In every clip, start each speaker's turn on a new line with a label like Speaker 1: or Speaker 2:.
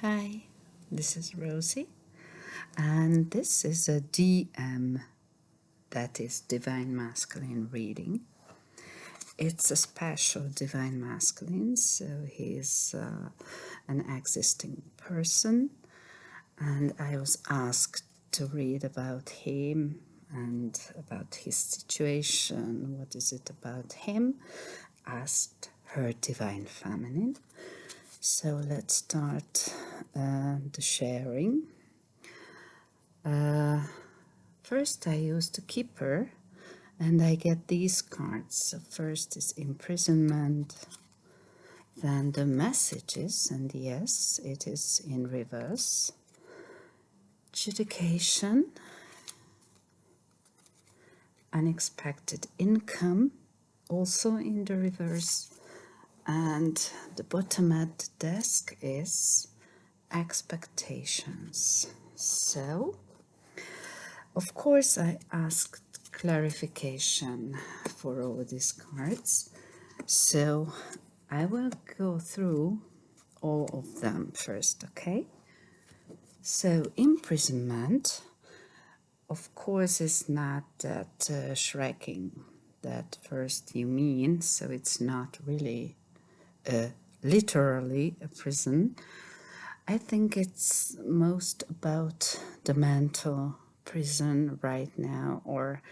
Speaker 1: Hi, this is Rosie, and this is a DM, that is Divine Masculine reading. It's a special Divine Masculine, so he's an existing person, and I was asked to read about him and about his situation. What is it about him? Asked her Divine Feminine. So let's start the sharing. First I use the kipper and I get these cards. So first is imprisonment, then the messages, and yes, it is in reverse. Adjudication, unexpected income, also in the reverse. And the bottom at the desk is expectations. So, of course, I asked clarification for all these cards. So, I will go through all of them first, okay? So, imprisonment, of course, is not that shrinking that first you mean, so it's not really literally a prison. I think it's most about the mental prison right now, or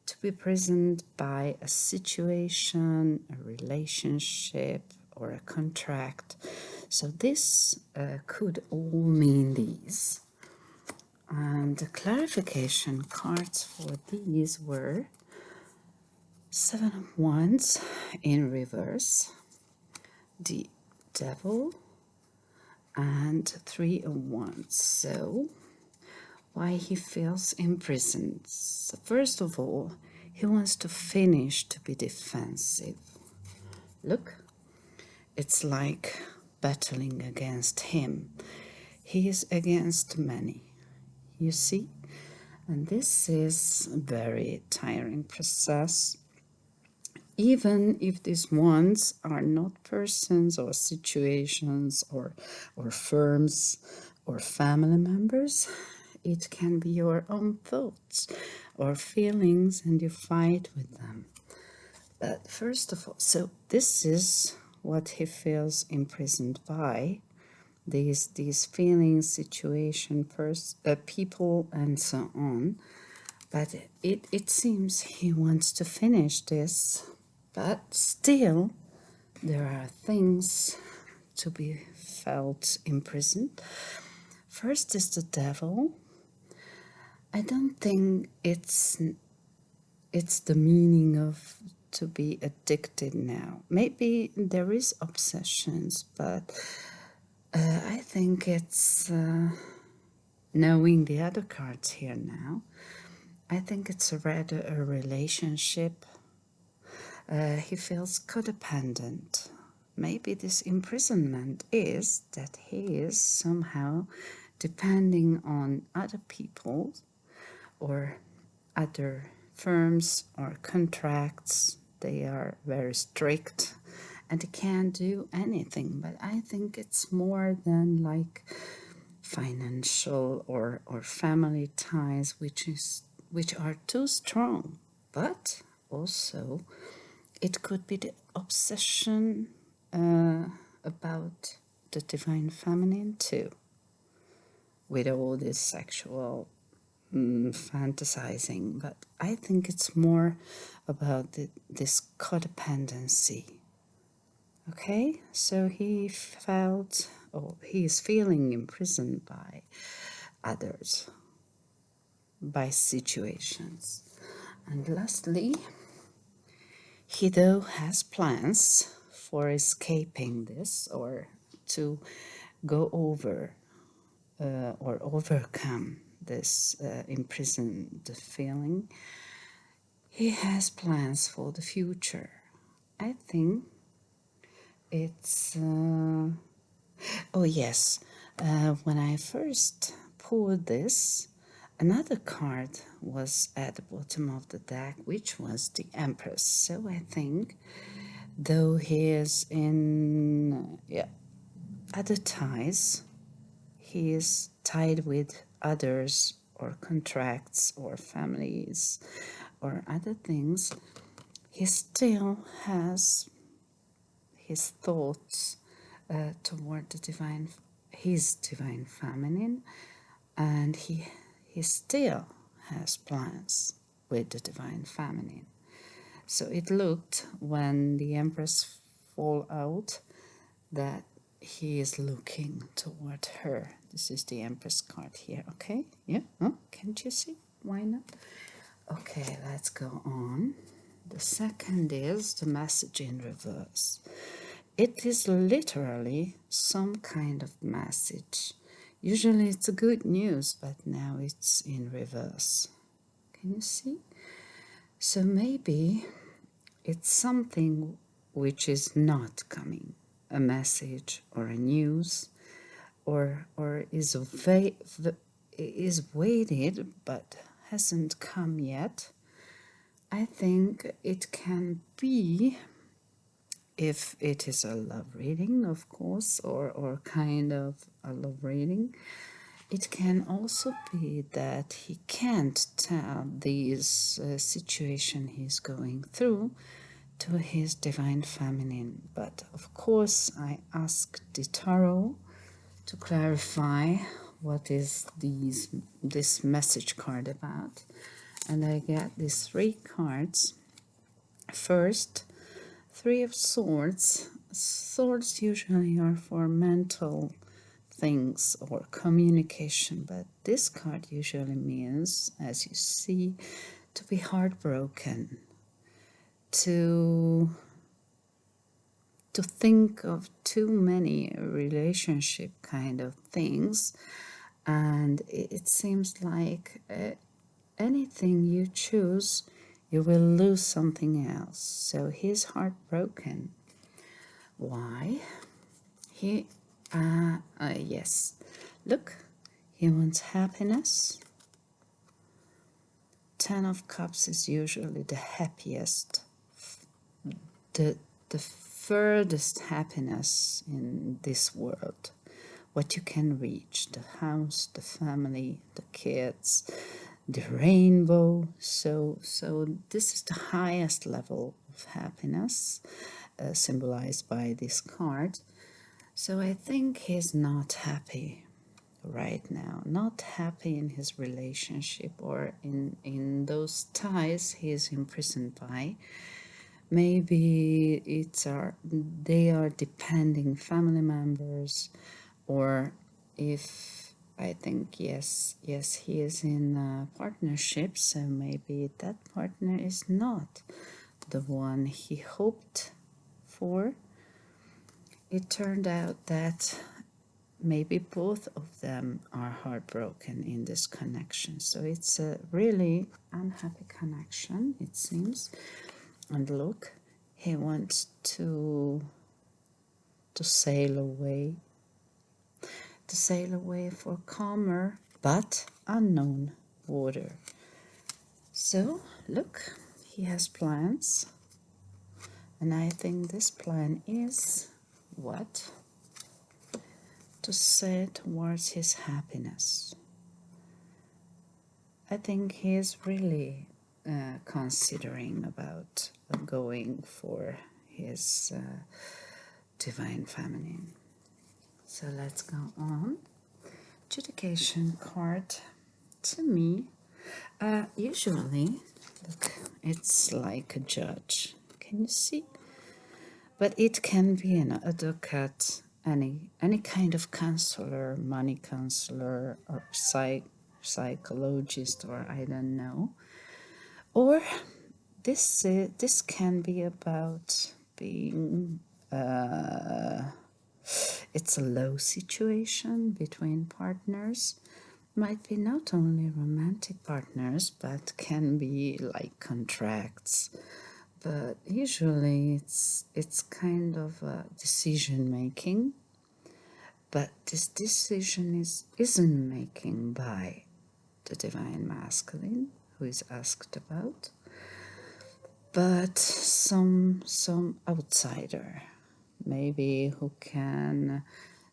Speaker 1: to be prisoned by a situation, a relationship, or a contract. So this could all mean these. And the clarification cards for these were Seven of Wands in reverse, the Devil, and Three of Wands. So why he feels imprisoned. So first of all, he wants to finish to be defensive. Look, it's like battling against him. He is against many, you see? And this is a very tiring process. Even if these ones are not persons or situations or firms or family members, it can be your own thoughts or feelings and you fight with them. But first of all, so this is what he feels imprisoned by, these feelings, situation, people, and so on. But it seems he wants to finish this, but still there are things to be felt imprisoned. First is the Devil. I don't think it's the meaning of to be addicted now. Maybe there is obsessions, but I think it's knowing the other cards here now. I think it's rather a relationship. He feels codependent. Maybe this imprisonment is that he is somehow depending on other people or other firms or contracts. They are very strict and they can't do anything. But I think it's more than like financial or family ties, which are too strong. But also it could be the obsession about the divine feminine too, with all this sexual fantasizing. But I think it's more about this codependency. Okay, so he felt, or he is feeling imprisoned by others, by situations. And lastly, he though has plans for escaping this or to go over or overcome this imprisoned feeling. He has plans for the future. I think it's oh yes, when I first pulled this, another card was at the bottom of the deck, which was the Empress. So I think, though he is in other ties, he is tied with others or contracts or families or other things, he still has his thoughts toward the divine, his divine feminine, and he still has plans with the divine feminine. So it looked, when the Empress fall out, that he is looking toward her. This is the Empress card here, okay? Yeah, oh, can't you see? Why not? Okay, let's go on. The second is the message in reverse. It is literally some kind of message. Usually it's a good news, but now it's in reverse. Can you see? So maybe it's something which is not coming, a message or a news, or is waited but hasn't come yet. I think it can be, if it is a love reading, of course, or kind of a love reading, it can also be that he can't tell this situation he's going through to his divine feminine. But of course, I asked the tarot to clarify what is this message card about, and I get these 3 cards. First, 3 of Swords. Swords usually are for mental things or communication, but this card usually means, as you see, to be heartbroken, to think of too many relationship kind of things, and it seems like anything you choose, you will lose something else. So he's heartbroken. Why? Yes, look, he wants happiness. 10 of Cups is usually the happiest, the furthest happiness in this world, what you can reach, the house, the family, the kids, the rainbow. So this is the highest level of happiness, symbolized by this card. So I think he's not happy right now, not happy in his relationship or in those ties he is imprisoned by. Maybe they are depending family members, or if I think yes, he is in a partnership, so maybe that partner is not the one he hoped for. It turned out that maybe both of them are heartbroken in this connection. So it's a really unhappy connection, it seems. And look, he wants to sail away, for calmer but unknown water. So look, he has plans, and I think this plan is what? To sail towards his happiness. I think he is really considering about going for his divine feminine. So let's go on. Adjudication card. To me, usually, look, it's like a judge. Can you see? But it can be an advocate, any kind of counselor, money counselor, or psychologist, or I don't know. Or this can be about being. It's a low situation between partners. Might be not only romantic partners, but can be like contracts. But usually it's kind of a decision making. But this decision isn't making by the divine masculine, who is asked about, but some outsider, maybe, who can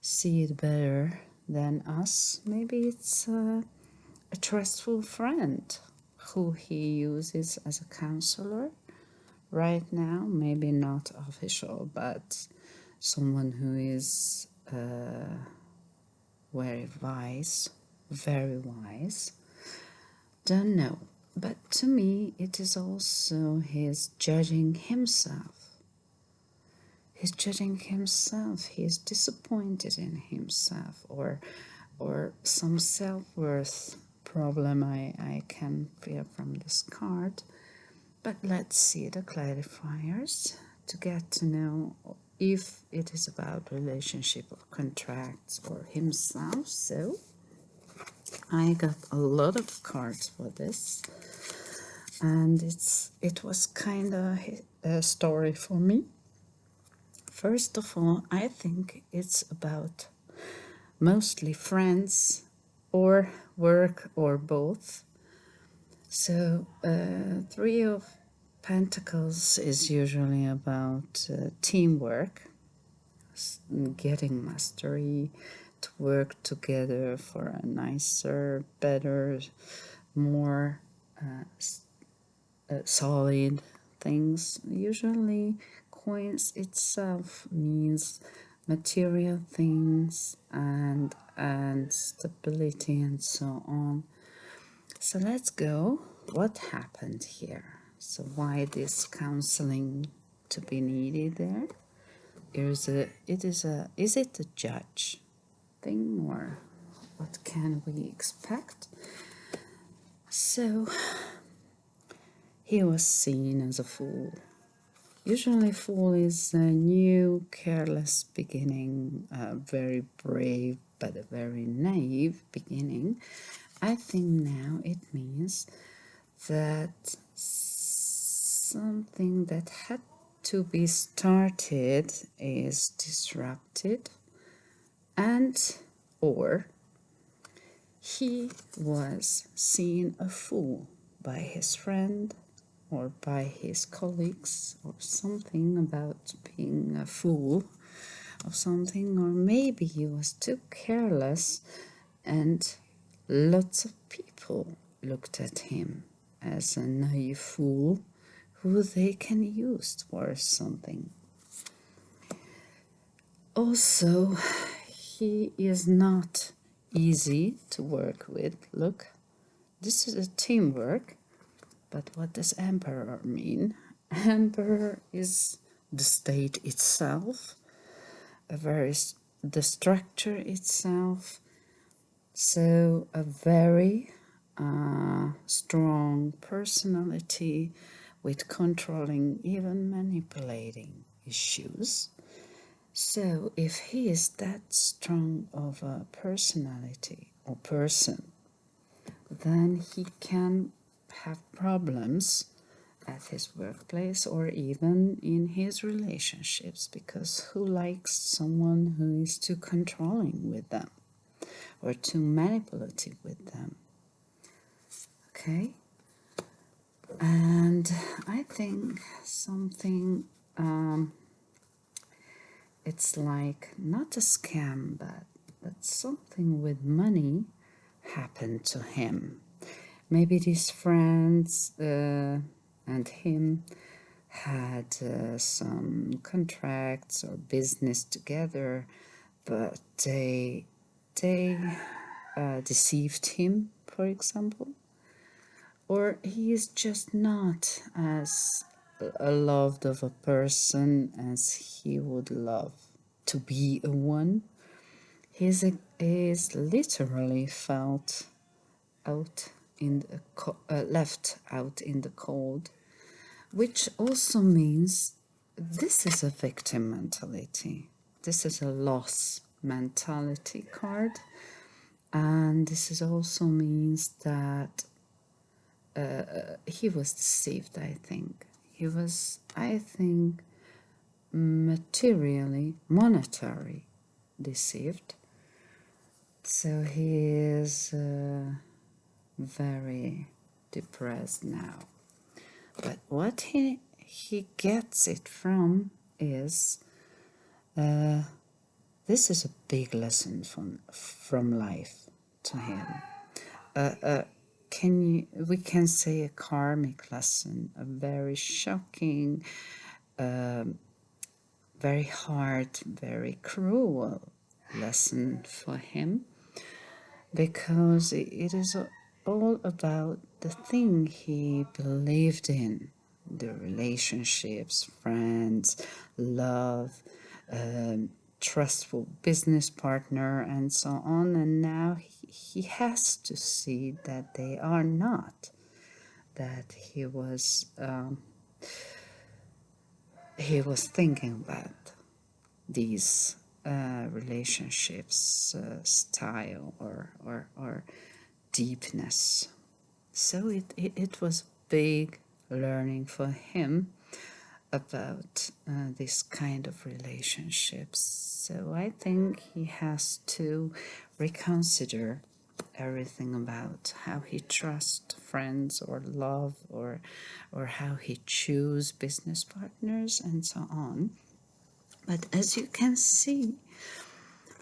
Speaker 1: see it better than us. Maybe it's a trustful friend who he uses as a counselor right now. Maybe not official, but someone who is very wise, very wise. Don't know. But to me, it is also his judging himself. He's judging himself. He is disappointed in himself, or some self-worth problem I can feel from this card. But let's see the clarifiers to get to know if it is about relationship or contracts or himself. So I got a lot of cards for this, and it was kind of a story for me. First of all, I think it's about mostly friends or work or both. So Three of Pentacles is usually about teamwork, getting mastery, to work together for a nicer, better, more solid things. Usually coins itself means material things and stability and so on. So let's go. What happened here? So why this counseling to be needed there? Is it a judge thing, or what can we expect? So he was seen as a fool. Usually fool is a new, careless beginning, a very brave but a very naive beginning. I think now it means that something that had to be started is disrupted, and or he was seen a fool by his friend or by his colleagues, or something about being a fool of something, or maybe he was too careless and lots of people looked at him as a naive fool who they can use for something. Also, he is not easy to work with. Look, this is a teamwork, but what does Emperor mean? Emperor is the state itself, the structure itself. So a very strong personality with controlling, even manipulating issues. So if he is that strong of a personality or person, then he can have problems at his workplace or even in his relationships, because who likes someone who is too controlling with them or too manipulative with them? Okay, and I think something it's like not a scam, but something with money happened to him. Maybe these friends and him had some contracts or business together, but they deceived him, for example, or he is just not as loved of a person as he would love to be a one. He is literally felt out in the left out in the cold, which also means this is a victim mentality. This is a loss mentality card, and this is also means that he was deceived. I think he was, monetary deceived. So he is very depressed now. But what he gets it from is the this is a big lesson from life to him. We can say a karmic lesson, a very shocking, very hard, very cruel lesson for him, because it is all about the thing he believed in, the relationships, friends, love, trustful business partner, and so on. And now he has to see that they are not, that he was thinking about these relationships style or deepness. So it was big learning for him about this kind of relationships. So I think he has to reconsider everything about how he trusts friends or love, or how he choose business partners and so on. But as you can see,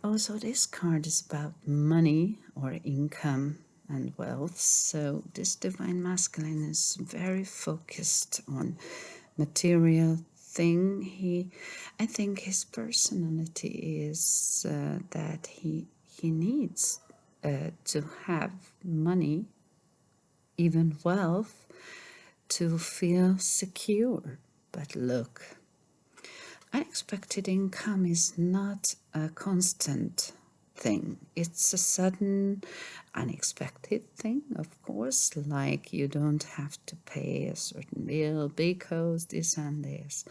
Speaker 1: also this card is about money or income and wealth. So this divine masculine is very focused on material thing. I think his personality is that he needs to have money, even wealth, to feel secure. But look, unexpected income is not a constant thing. It's a sudden, unexpected thing, of course, like you don't have to pay a certain bill because this and this.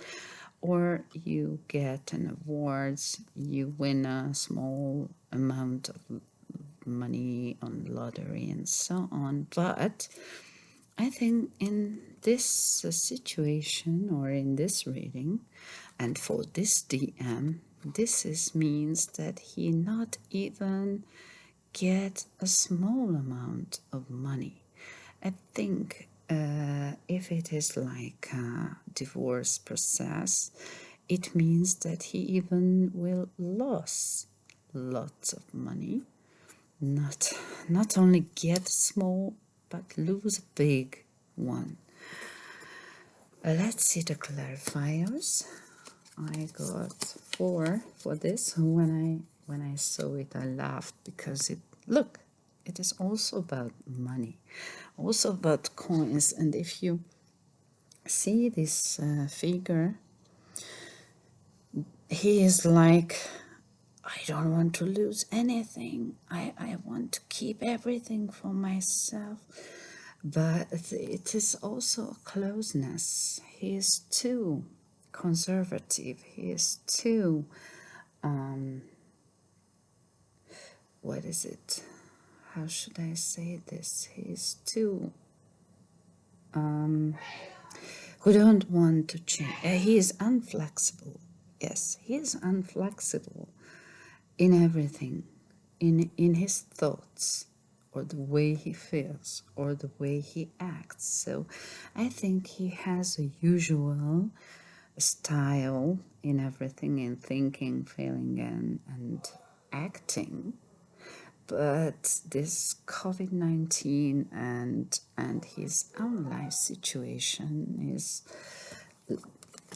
Speaker 1: Or you get an award, you win a small amount of money on lottery and so on. But I think in this situation or in this reading, and for this DM, means that he not even get a small amount of money. I think if it is like a divorce process, it means that he even will lose lots of money. Not only get small, but lose a big one. Let's see the clarifiers. I got 4 for this. When I saw it, I laughed because it is also about money, also about coins. And if you see this figure, he is like, I don't want to lose anything. I want to keep everything for myself. But it is also a closeness. He is too conservative. He is too, what is it? How should I say this? He is too, who don't want to change. He is unflexible. Yes, he is unflexible in everything, in his thoughts, or the way he feels, or the way he acts. So I think he has a usual style in everything, in thinking, feeling, and acting. But this COVID-19 and his own life situation is,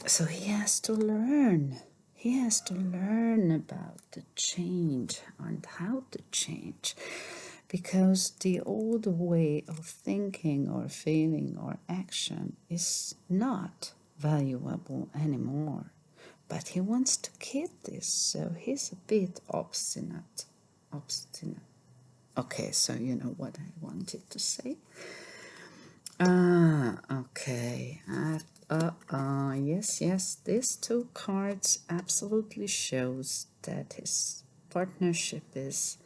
Speaker 1: so he has to learn. He has to learn about the change and how to change, because the old way of thinking or feeling or action is not valuable anymore. But he wants to keep this, so he's a bit obstinate. Okay, so you know what I wanted to say. Okay. Yes, these 2 cards absolutely shows that his partnership is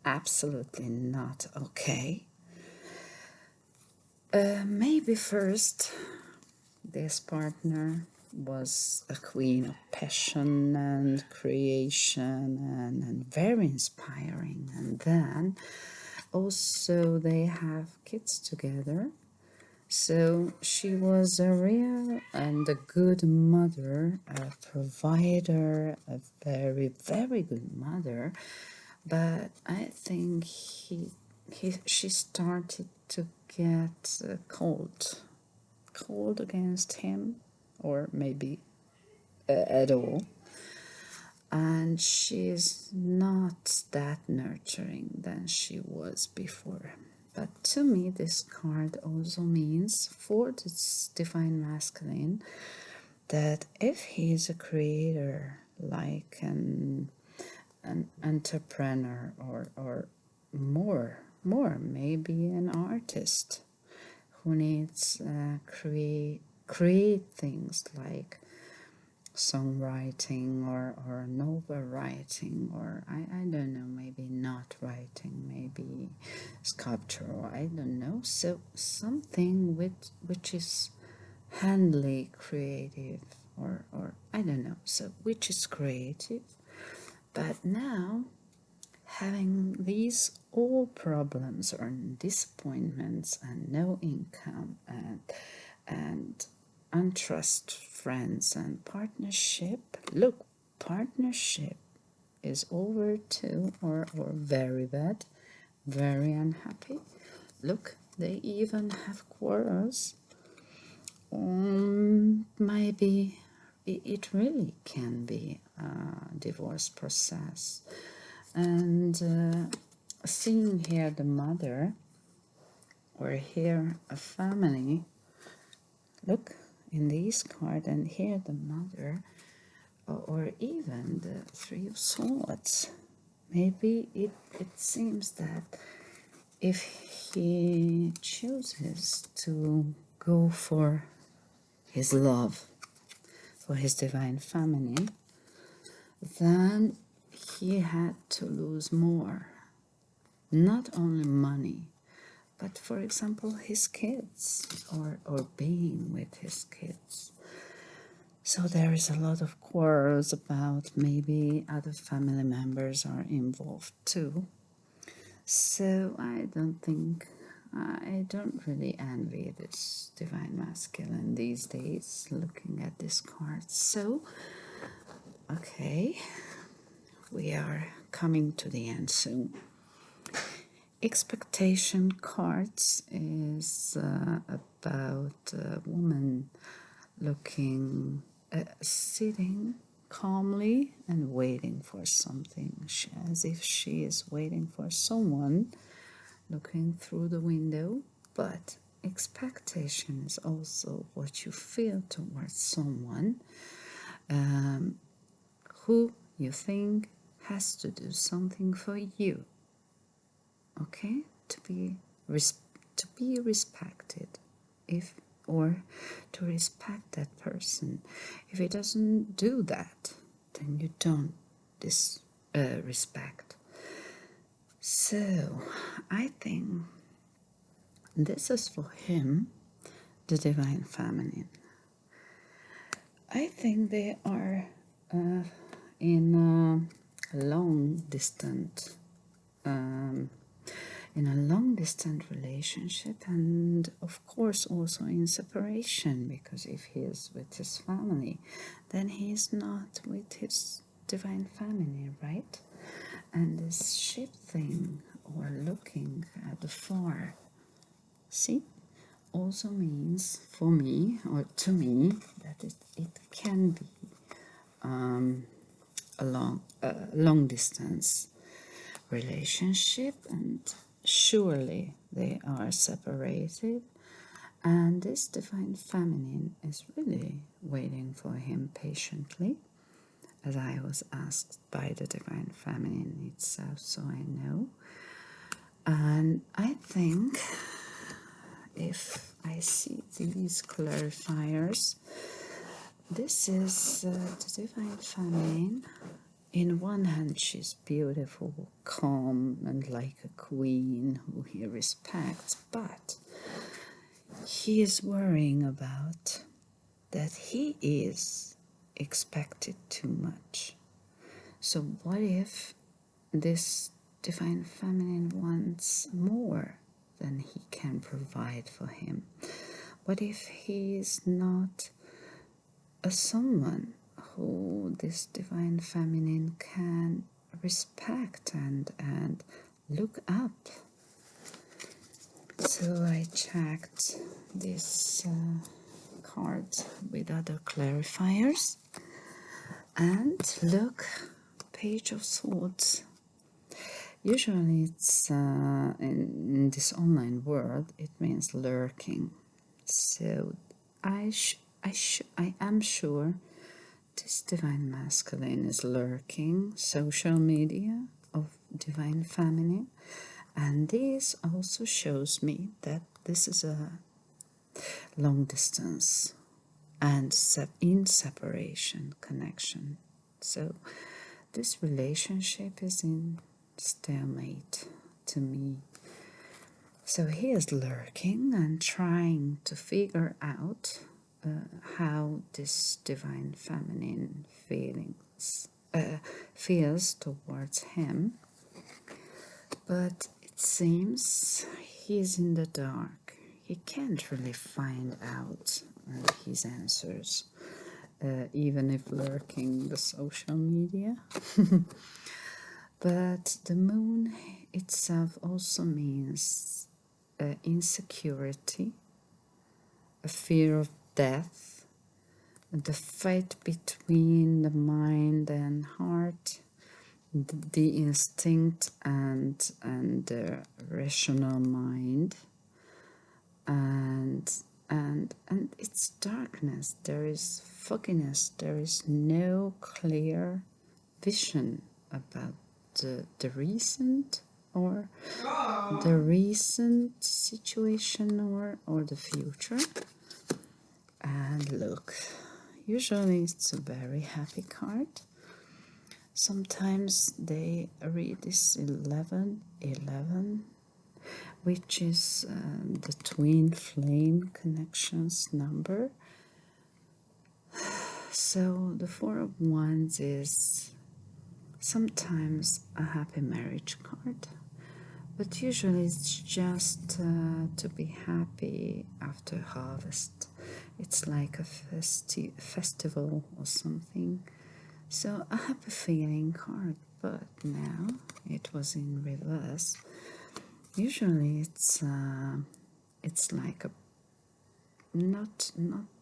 Speaker 1: absolutely not okay. Maybe first, this partner was a queen of passion and creation and very inspiring. And then also they have kids together. So she was a real and a good mother, a provider, a very, very good mother. But I think she started to get cold against him, or maybe at all. And she's not that nurturing than she was before. But to me, this card also means for this divine masculine that if he is a creator, like an entrepreneur, or maybe an artist who needs create things like songwriting or novel writing, or I don't know, maybe not writing, maybe sculpture, or I don't know, so something which is handly creative, or I don't know, so which is creative. But now, having these all problems or disappointments and no income and untrust friends and partnership, look, partnership is over too, or very bad, very unhappy. Look, they even have quarrels. Maybe it really can be a divorce process. And seeing here the mother, or here a family, look in this card, and here the mother, or even the Three of Swords. Maybe it seems that if he chooses to go for his love, for his divine feminine, then he had to lose more. Not only money, but for example his kids, or being with his kids. So there is a lot of quarrels about maybe other family members are involved too. So I don't really envy this divine masculine these days, looking at this card. So, okay, we are coming to the end soon. Expectation cards is about a woman looking, sitting calmly and waiting for something, as if she is waiting for someone, looking through the window. But expectation is also what you feel towards someone who you think has to do something for you. Okay, to be respected, if or to respect that person. If he doesn't do that, then you don't respect. So I think this is for him, the divine feminine. I think they are in a long distance relationship, and of course also in separation, because if he is with his family, then he is not with his divine feminine, right? And this ship thing, or looking at the far, see, also means for me, or to me, that it can be a long distance relationship, and surely they are separated, and this divine feminine is really waiting for him patiently, as I was asked by the divine feminine itself, so I know. And I think if I see these clarifiers, this is the divine feminine. In one hand, she's beautiful, calm, and like a queen who he respects, but he is worrying about that he is expected too much. So what if this divine feminine wants more than he can provide for him? What if he is not a someone who this divine feminine can respect and look up? So I checked this card with other clarifiers, and look, Page of Swords. Usually it's in this online world it means lurking. So I am sure this divine masculine is lurking social media of divine feminine, and this also shows me that this is a long distance and in separation connection. So this relationship is in stalemate to me. So he is lurking and trying to figure out how this divine feminine feels towards him, but it seems he's in the dark. He can't really find out his answers, even if lurking the social media. But the moon itself also means insecurity, a fear of death, the fight between the mind and heart, the instinct and the rational mind, and it's darkness. There is fogginess. There is no clear vision about the recent or the recent situation or the future. And look, usually it's a very happy card. Sometimes they read this 1111, which is the twin flame connections number. So the Four of Wands is sometimes a happy marriage card, but usually it's just to be happy after harvest. It's like a festival or something. So a happy feeling card, but now it was in reverse. Usually it's like a not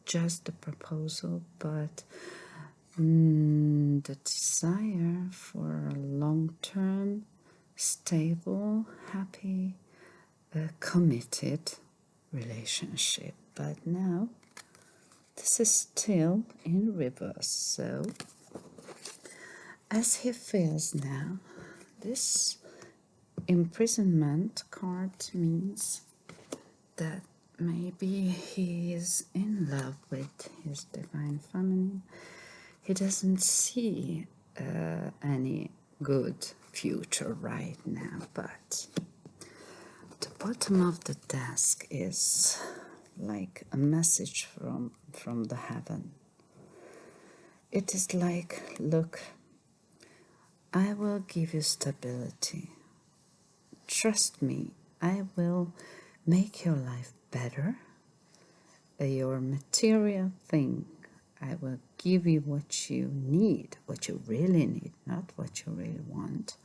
Speaker 1: just a proposal, but the desire for a long-term, stable, happy, committed relationship. But now this is still in reverse. So as he feels now, this imprisonment card means that maybe he is in love with his divine feminine. He doesn't see any good future right now, but the bottom of the desk is like a message from the heaven. It is like, look, I will give you stability. Trust me, I will make your life better. Your material thing, I will give you what you need, what you really need, not what you really want.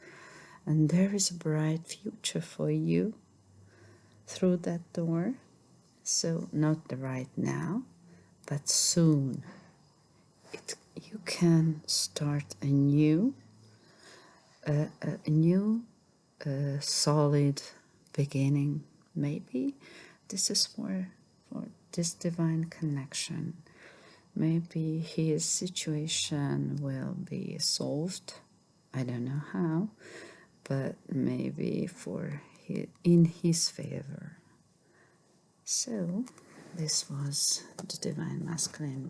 Speaker 1: And there is a bright future for you through that door. So not right now, but soon. You can start a new solid beginning. Maybe this is for this divine connection. Maybe his situation will be solved. I don't know how, but maybe in his favor. So this was the divine masculine